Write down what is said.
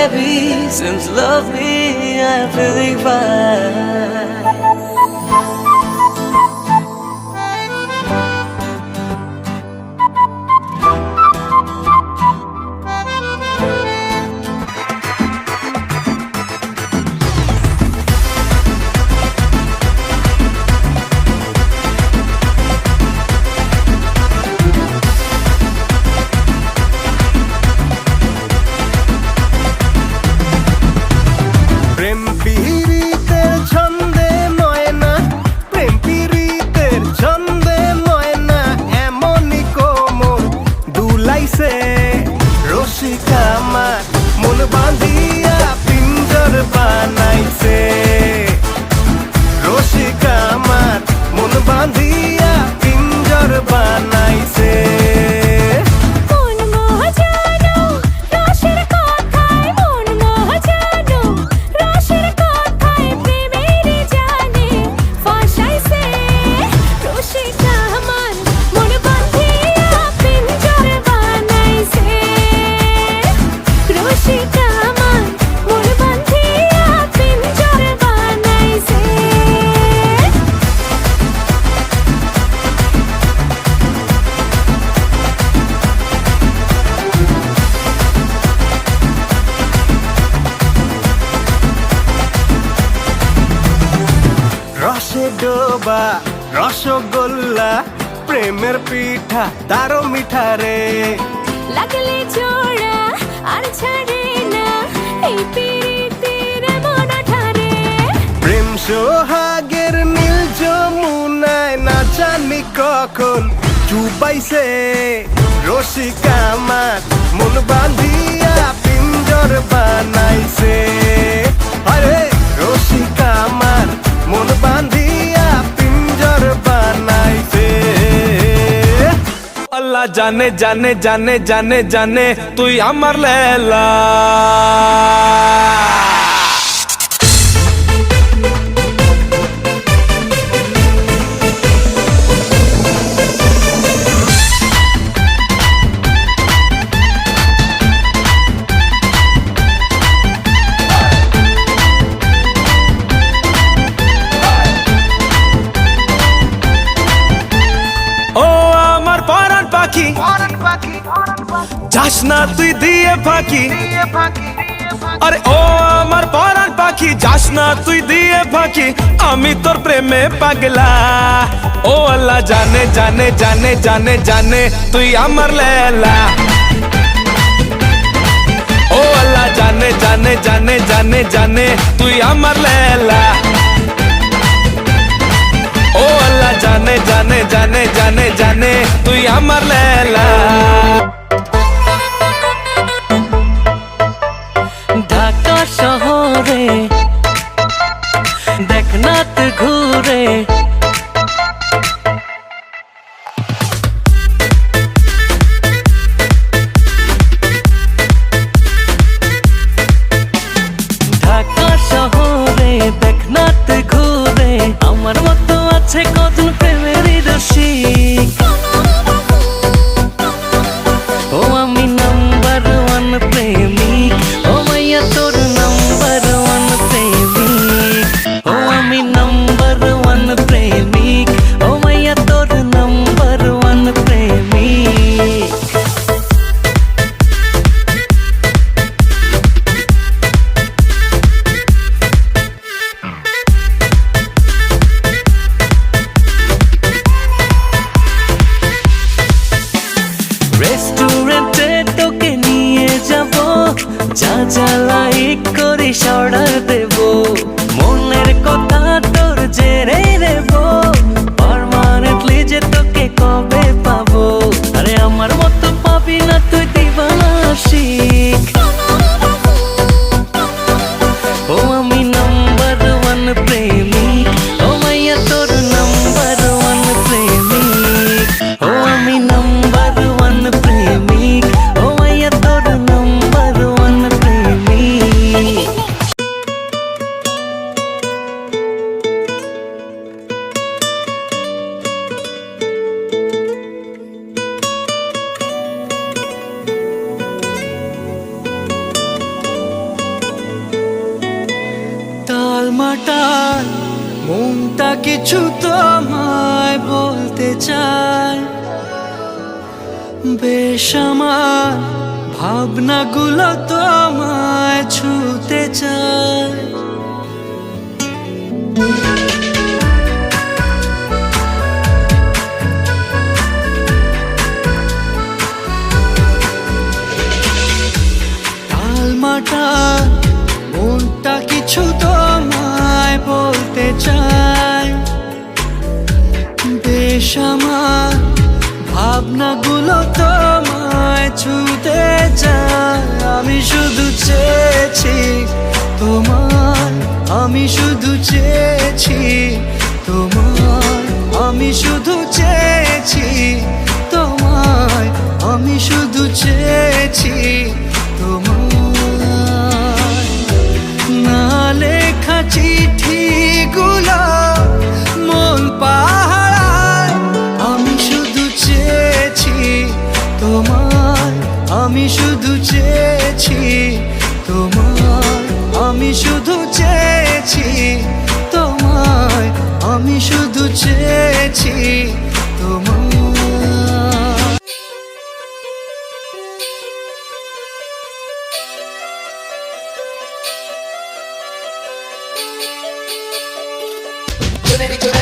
baby, seems lovely, I'm feeling fine. রসে ডোবা রসগোল্লা প্রেমের পিঠা তারও মিঠা রে লাগলে জোড়া আর ছাড়ে না এই পিরিতের মন ঠারে প্রেম সোহাগের নীল যমুনায় না জানি কখন চুবাইছে রসিকা আমার মন বাঁধিয়া পিঞ্জর বানাইছে আরে রসিকা আমার মন বাঁধিয়া পিঞ্জর বানাইছে আল্লাহ জানে জানে জানে জানে জানে তুই আমার লেলা যাস না তুই দিয়ে ফাঁকি আরে ও আমার পরাণ পাখি যাস না তুই দিয়ে ফাঁকি আমি তোর প্রেমে পাগলা ও আল্লাহ জানে জানে জানে জানে জানে তুই আমার লেলা ও আল্লাহ জানে জানে জানে জানে জানে তুই আমার লেলা ও আল্লাহ জানে জানে জানে জানে জানে তুই আমার লেলা ঢাকা শহরে দেখনাথ ঘুরে ঢাকা শহরে দেখনাথ ঘুরে আমার মতো আছে কজন প্রেমেরই রসিক ও আমি নাম্বার ওয়ান প্রেমিক ও মাইয়া তোর নাম্বার ওয়ান প্রেমিক ও আমি নাম্বার ওয়ান প্রেমিক ও মাইয়া তোর নাম্বার ওয়ান প্রেমিক রেস্টুরেন্টে তোকে নিয়ে যাব যা যা লাইক করিস অর্ডার দেব মনের কথা তোর জেনে নেব পার্মানেন্টলি যে তোকে কবে পাবো আরে আমার মতো পাবি না তুই দিবানা শিখ ও আমি নাম্বার ওয়ান প্রেমিক ও মাইয়া তোর নাম্বার ওয়ান প্রেমিক ও আমি নাম্বার ওয়ান প্রেমিক ও মাইয়া তোর নাম্বার ওয়ান প্রেমিক মাটার মনটা কিছু তোমায় বলতে চায়, বেশ আমার ভাবনাগুলো তোমায় ছুতে চায়। টালমাটাল মনটা কিছু তোমায় বলতে চায়, বেশ আমার ভাবনাগুলো তোমায় ছুতে চায়। আমি শুধু চেয়েছি তোমার, আমি শুধু চেয়েছি তোমার, আমি শুধু চেয়েছি তোমায়, আমি শুধু চেয়েছি তোমার। না লেখা চিঠিগুলো মন পাহারায়, আমি শুধু চেয়েছি তোমার, আমি শুধু চেয়েছি তোমার, আমি শুধু চেয়েছি তোমায়, আমি শুধু চেয়েছি তোমার। Trinity,